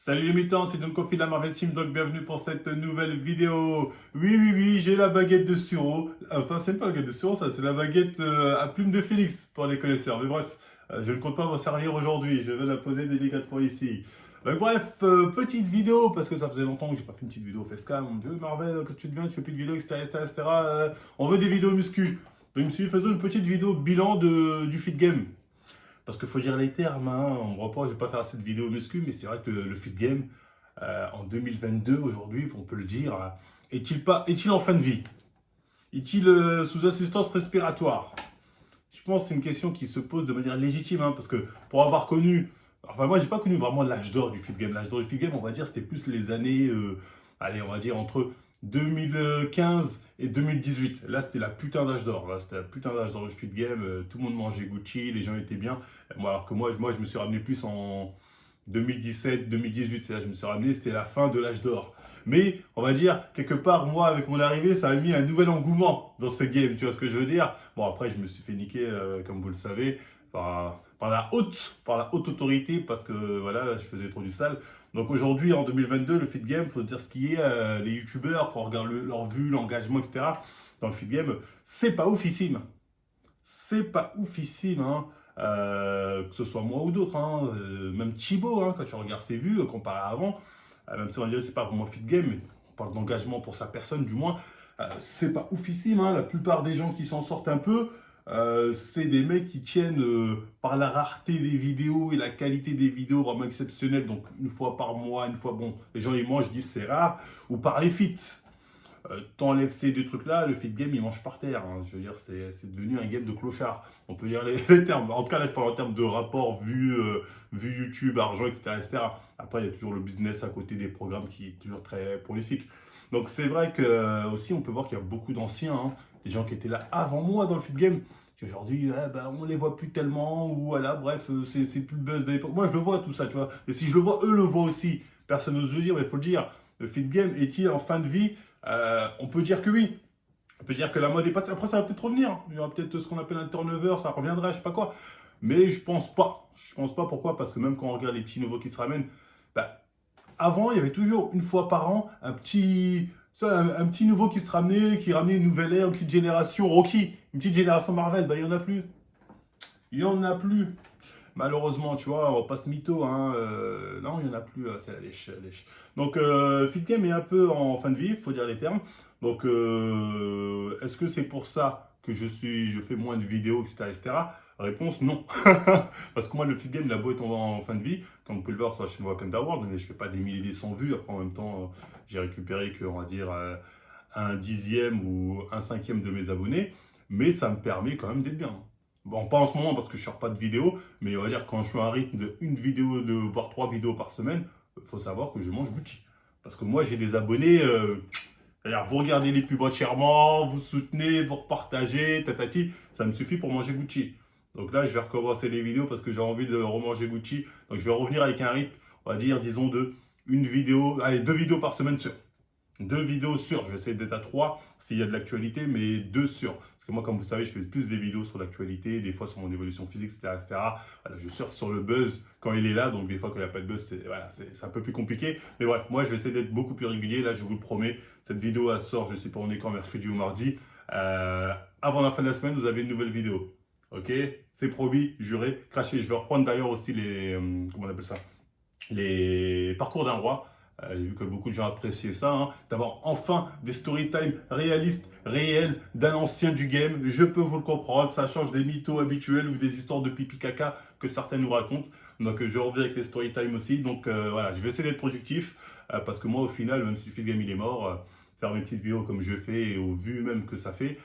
Salut les mutants, c'est John Coffey de la Marvel Team, donc bienvenue pour cette nouvelle vidéo. Oui, j'ai la baguette de Suro. Enfin, c'est pas la baguette de Suro, ça, c'est la baguette à plume de Félix, pour les connaisseurs. Mais bref, je ne compte pas m'en servir aujourd'hui, je vais la poser délicatement ici. Bref, petite vidéo, parce que ça faisait longtemps que j'ai pas fait une petite vidéo facecam. On me dit, oui, Marvel, qu'est-ce que tu deviens, tu fais plus de vidéos, etc. On veut des vidéos muscu. Donc je me suis dit, faisons une petite vidéo bilan du fit game. Parce qu'il faut dire les termes, hein. On voit pas, je vais pas faire assez de vidéos muscu, mais c'est vrai que le fit game, en 2022, aujourd'hui, on peut le dire, est-il en fin de vie? Est-il sous assistance respiratoire? Je pense que c'est une question qui se pose de manière légitime, hein, parce que pour avoir connu, enfin moi j'ai pas connu vraiment l'âge d'or du fit game. L'âge d'or du fit game, on va dire, c'était plus les années, allez, on va dire entre 2015 et 2018. Là, c'était la putain d'âge d'or. Là, c'était la putain d'âge d'or du fit game. Tout le monde mangeait Gucci, les gens étaient bien. Moi, alors que moi, je me suis ramené plus en 2017, 2018. C'est là que je me suis ramené. C'était la fin de l'âge d'or. Mais on va dire, quelque part, moi, avec mon arrivée, ça a mis un nouvel engouement dans ce game. Tu vois ce que je veux dire? Bon, après, je me suis fait niquer, comme vous le savez, par la haute autorité, parce que voilà, je faisais trop du sale. Donc aujourd'hui, en 2022, le fit game, il faut se dire ce qui est, les youtubeurs, quand on regarde leur vue, l'engagement, etc. Dans le fit game, c'est pas oufissime. C'est pas oufissime, hein. Que ce soit moi ou d'autres, hein. Même Thibaut, hein, quand tu regardes ses vues, comparé à avant, même si on dirait que c'est pas vraiment fit game, mais on parle d'engagement pour sa personne du moins, c'est pas oufissime, hein. La plupart des gens qui s'en sortent un peu, c'est des mecs qui tiennent par la rareté des vidéos et la qualité des vidéos vraiment exceptionnelle, donc une fois par mois, une fois, bon, les gens ils mangent, ils disent c'est rare, ou par les feats. T'enlèves ces deux trucs-là, le fit game il mange par terre, hein. Je veux dire, c'est devenu un game de clochard. On peut dire les termes. En tout cas, là, je parle en termes de rapport, vue YouTube, argent, etc. Après, il y a toujours le business à côté des programmes qui est toujours très prolifique. Donc, c'est vrai que aussi, on peut voir qu'il y a beaucoup d'anciens, hein, des gens qui étaient là avant moi dans le fit game, qui aujourd'hui, on les voit plus tellement, ou voilà, bref, c'est plus le buzz de l'époque. Moi, je le vois tout ça, tu vois. Et si je le vois, eux le voient aussi. Personne n'ose le dire, mais il faut le dire. Le fit game est-il en fin de vie? On peut dire que oui. On peut dire que la mode est passée. Après, ça va peut-être revenir. Il y aura peut-être ce qu'on appelle un turnover, ça reviendra, je sais pas quoi. Mais je pense pas. Je pense pas. Pourquoi? Parce que même quand on regarde les petits nouveaux qui se ramènent, bah, avant, il y avait toujours une fois par an un petit nouveau qui se ramenait, qui ramenait une nouvelle ère, une petite génération Rocky, une petite génération Marvel. Il y en a plus. Il y en a plus. Malheureusement, tu vois, on va pas se mytho, hein. Non, il n'y en a plus, c'est la lèche, la lèche. Donc, Fit Game est un peu en fin de vie, il faut dire les termes. Donc, est-ce que c'est pour ça que je fais moins de vidéos, etc. Réponse, non. Parce que moi, le Fit Game, il a beau être en fin de vie, comme vous pouvez le voir sur la chaîne Wakanda World, mais je fais pas des milliers et des cent vues. Après, en même temps, j'ai récupéré que, on va dire, un dixième ou un cinquième de mes abonnés. Mais ça me permet quand même d'être bien. Bon, pas en ce moment parce que je ne sors pas de vidéo, mais on va dire quand je suis à un rythme de une vidéo, voire trois vidéos par semaine, il faut savoir que je mange Gucci. Parce que moi, j'ai des abonnés, c'est-à-dire vous regardez les pubs entièrement, vous soutenez, vous repartagez, tatati, ça me suffit pour manger Gucci. Donc là, je vais recommencer les vidéos parce que j'ai envie de remanger Gucci. Donc je vais revenir avec un rythme, on va dire, disons, de une vidéo, allez, deux vidéos par semaine sur. Deux vidéos sûres, je vais essayer d'être à trois s'il y a de l'actualité, mais deux sûres. Parce que moi, comme vous savez, je fais plus des vidéos sur l'actualité, des fois sur mon évolution physique, etc. Voilà, je surfe sur le buzz quand il est là, donc des fois quand il n'y a pas de buzz, c'est un peu plus compliqué. Mais bref, moi, je vais essayer d'être beaucoup plus régulier. Là, je vous le promets, cette vidéo, elle sort, je ne sais pas, on est quand, mercredi ou mardi. Avant la fin de la semaine, vous avez une nouvelle vidéo. Ok? C'est promis, juré, craché. Je vais reprendre d'ailleurs aussi comment on appelle ça? Les parcours d'un roi. J'ai vu que beaucoup de gens appréciaient ça, hein, d'avoir enfin des story time réalistes, réels, d'un ancien du game. Je peux vous le comprendre, ça change des mythos habituels ou des histoires de pipi caca que certains nous racontent. Donc je reviens avec les story time aussi. Donc voilà, je vais essayer d'être productif parce que moi au final, même si le film game il est mort, faire mes petites vidéos comme je fais et au vu même que ça fait,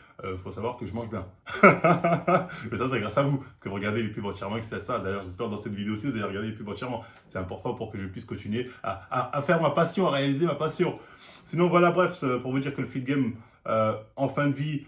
faut savoir que je mange bien. Mais ça, c'est grâce à vous. Parce que vous regardez les pubs entièrement, et c'est ça. D'ailleurs, j'espère dans cette vidéo aussi, vous allez regarder les pubs entièrement. C'est important pour que je puisse continuer à faire ma passion, à réaliser ma passion. Sinon, voilà, bref, pour vous dire que le fit game, en fin de vie,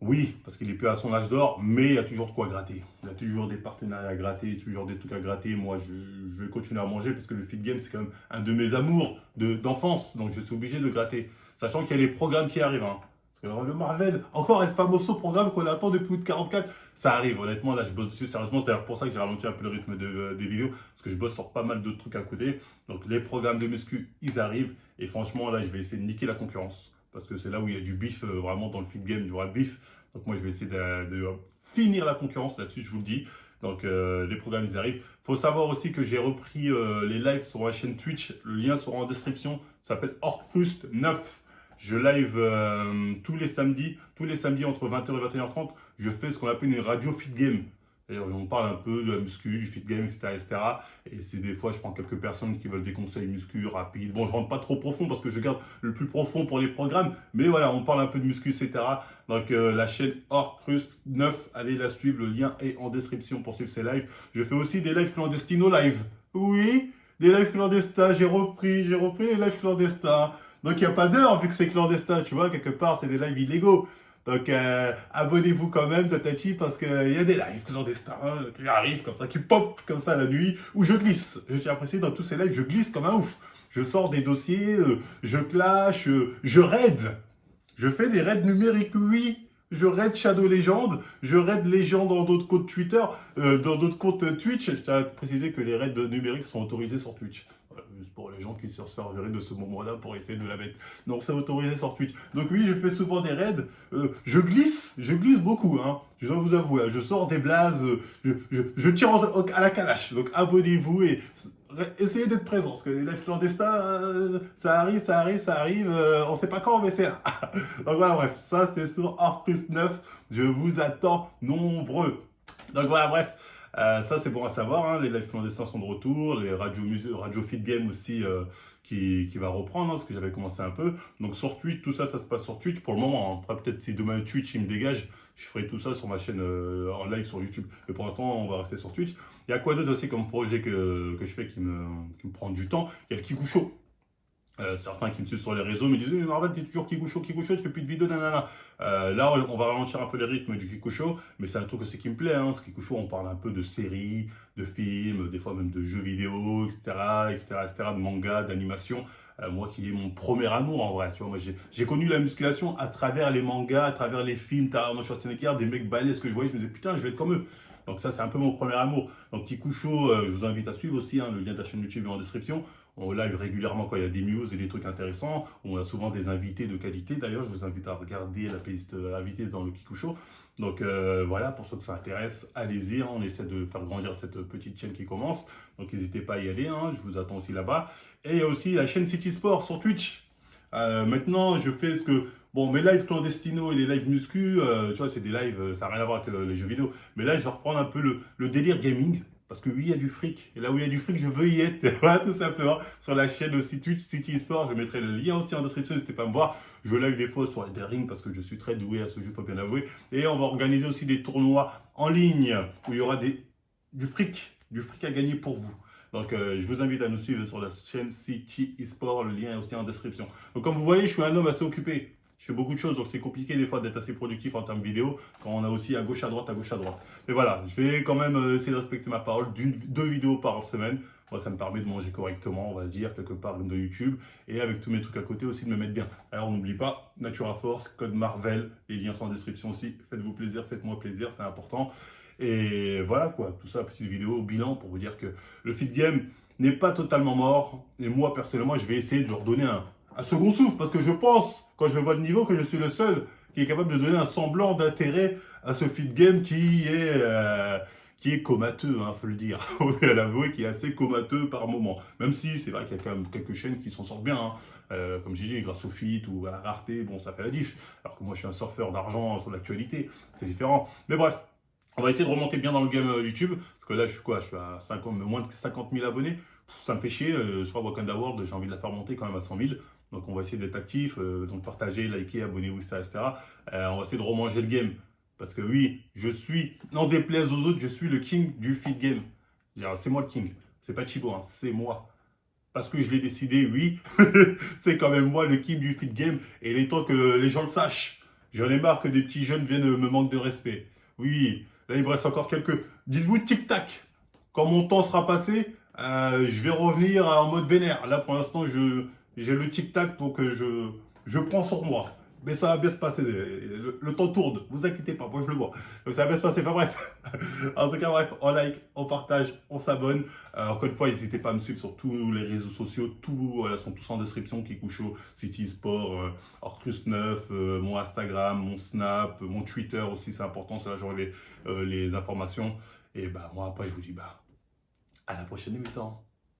oui, parce qu'il est plus à son âge d'or, mais il y a toujours de quoi gratter. Il y a toujours des partenariats à gratter, toujours des trucs à gratter. Moi, je vais continuer à manger parce que le fit game, c'est quand même un de mes amours d'enfance. Donc, je suis obligé de gratter. Sachant qu'il y a les programmes qui arrivent, hein. Parce que le Marvel, encore El Famoso programme qu'on attend depuis août 44. ça arrive. Honnêtement, là, je bosse dessus sérieusement. C'est d'ailleurs pour ça que j'ai ralenti un peu le rythme des vidéos, parce que je bosse sur pas mal de trucs à côté. Donc, les programmes de muscu, ils arrivent. Et franchement, là, je vais essayer de niquer la concurrence, parce que c'est là où il y a du bif, vraiment dans le fit game, du vrai bif. Donc, moi, je vais essayer de finir la concurrence là-dessus, je vous le dis. Donc, les programmes, ils arrivent. Faut savoir aussi que j'ai repris les lives sur ma chaîne Twitch. Le lien sera en description. Ça s'appelle Orcrust 9. Je live tous les samedis entre 20h et 21h30. Je fais ce qu'on appelle une radio fit game. D'ailleurs, on parle un peu de la muscu, du fit game, etc. etc. Et c'est des fois, je prends quelques personnes qui veulent des conseils muscu rapides. Bon, je rentre pas trop profond parce que je garde le plus profond pour les programmes. Mais voilà, on parle un peu de muscu, etc. Donc, la chaîne Orcrust 9, allez la suivre. Le lien est en description pour suivre ces lives. Je fais aussi des lives clandestino live. Oui, des lives clandestins. J'ai repris les lives clandestins. Donc, il n'y a pas d'heure vu que c'est clandestin, tu vois. Quelque part, c'est des lives illégaux. Donc, abonnez-vous quand même, tatati, parce qu'il y a des lives clandestins qui arrivent comme ça, qui pop comme ça la nuit, où je glisse. Je tiens à préciser, dans tous ces lives, je glisse comme un ouf. Je sors des dossiers, je clash, je raid. Je fais des raids numériques, oui. Je raid Shadow Legend, je raid Legend dans d'autres comptes Twitter, dans d'autres comptes Twitch. Je tiens à préciser que les raids numériques sont autorisés sur Twitch. Voilà, juste pour les gens qui se serviraient de ce moment-là pour essayer de la mettre. Donc c'est autorisé sur Twitch. Donc oui, je fais souvent des raids. Je glisse beaucoup, hein. Je dois vous avouer. Je sors des blazes, je tire à la calache. Donc abonnez-vous et essayez d'être présent. Parce que les lives clandestins, ça arrive. On sait pas quand, mais c'est là. Donc voilà, bref, ça c'est sur Orcrust 9. Je vous attends nombreux. Donc voilà, bref. Ça c'est bon à savoir, hein. Les lives clandestins sont de retour, les radio fit game aussi qui va reprendre, hein, ce que j'avais commencé un peu. Donc sur Twitch, tout ça, ça se passe sur Twitch pour le moment, hein. Après peut-être si demain Twitch il me dégage, je ferai tout ça sur ma chaîne en live sur YouTube. Mais pour l'instant, on va rester sur Twitch. Il y a quoi d'autre aussi comme projet que je fais qui me prend du temps? Il y a le Kikou Show. Certains qui me suivent sur les réseaux me disent Marvel, t'es toujours Kikou Show, je fais plus de vidéos, nanana. Là, on va ralentir un peu les rythmes du Kikou Show, mais c'est un truc aussi qui me plaît. Hein. Ce Kikou Show, on parle un peu de séries, de films, des fois même de jeux vidéo, etc., de manga, d'animation. Moi qui est mon premier amour en vrai, tu vois, moi j'ai connu la musculation à travers les mangas, à travers les films, Arnold Schwarzenegger, des mecs balèzes que je voyais, je me disais putain, je vais être comme eux. Donc ça, c'est un peu mon premier amour. Donc Kikou Show, je vous invite à suivre aussi, hein, le lien de la chaîne YouTube est en description. On live régulièrement quand il y a des news et des trucs intéressants. On a souvent des invités de qualité. D'ailleurs, je vous invite à regarder la playlist invité dans le Kikou Show. Donc voilà, pour ceux que ça intéresse, allez-y. Hein, on essaie de faire grandir cette petite chaîne qui commence. Donc n'hésitez pas à y aller. Hein, je vous attends aussi là-bas. Et il y a aussi la chaîne City Sport sur Twitch. Maintenant, je fais ce que... Bon, mes lives clandestino et les lives muscu, tu vois, c'est des lives, ça n'a rien à voir avec les jeux vidéo. Mais là, je vais reprendre un peu le délire gaming. Parce que oui, il y a du fric. Et là où il y a du fric, je veux y être. Voilà, tout simplement. Sur la chaîne aussi Twitch City Sport, je mettrai le lien aussi en description, n'hésitez pas à me voir. Je live des fois sur des rings parce que je suis très doué à ce jeu, faut bien avouer. Et on va organiser aussi des tournois en ligne où il y aura du fric à gagner pour vous. Donc, je vous invite à nous suivre sur la chaîne City Sport. Le lien est aussi en description. Donc, comme vous voyez, je suis un homme assez occupé. Je fais beaucoup de choses, donc c'est compliqué des fois d'être assez productif en termes vidéo quand on a aussi à gauche, à droite. Mais voilà, je vais quand même essayer de respecter ma parole, deux vidéos par semaine. Moi, ça me permet de manger correctement, on va dire, quelque part de YouTube. Et avec tous mes trucs à côté aussi, de me mettre bien. Alors, n'oublie pas, Natura Force, code Marvel, les liens sont en description aussi. Faites-vous plaisir, faites-moi plaisir, c'est important. Et voilà quoi, tout ça, petite vidéo, bilan pour vous dire que le fit game n'est pas totalement mort. Et moi, personnellement, je vais essayer de leur donner un second souffle parce que je pense, quand je vois le niveau, que je suis le seul qui est capable de donner un semblant d'intérêt à ce fit game qui est comateux, hein, faut le dire. On va l'avouer, qui est assez comateux par moment. Même si c'est vrai qu'il y a quand même quelques chaînes qui s'en sortent bien. Hein. Comme j'ai dit, grâce au fit ou à la rareté, bon, ça fait la diff. Alors que moi, je suis un surfeur d'argent sur l'actualité, c'est différent. Mais bref, on va essayer de remonter bien dans le game YouTube. Parce que là, je suis quoi? Je suis à moins de 50 000 abonnés. Ça me fait chier. Je crois Wakanda World, j'ai envie de la faire monter quand même à 100 000. Donc on va essayer d'être actif, donc partagez, likez, abonnez-vous, etc. On va essayer de remanger le game. Parce que oui, n'en déplaise aux autres, je suis le king du feed game. C'est moi le king. C'est pas Chibo, hein, c'est moi. Parce que je l'ai décidé, oui. C'est quand même moi le king du feed game. Et il est temps que les gens le sachent. J'en ai marre que des petits jeunes viennent me manquer de respect. Oui, là il me reste encore quelques... Dites-vous tic-tac. Quand mon temps sera passé, je vais revenir en mode vénère. Là pour l'instant, j'ai le tic-tac, donc je prends sur moi. Mais ça va bien se passer. Le temps tourne, vous inquiétez pas, moi je le vois. Donc ça va bien se passer. Enfin bref. En tout cas, bref, on like, on partage, on s'abonne. Encore une fois, n'hésitez pas à me suivre sur tous les réseaux sociaux. Tous voilà, sont tous en description. Kikucho, City Sport, Orcrus 9, mon Instagram, mon Snap, mon Twitter aussi, c'est important. Cela, j'aurai les informations. Et bah, moi, après, je vous dis bah, à la prochaine émission.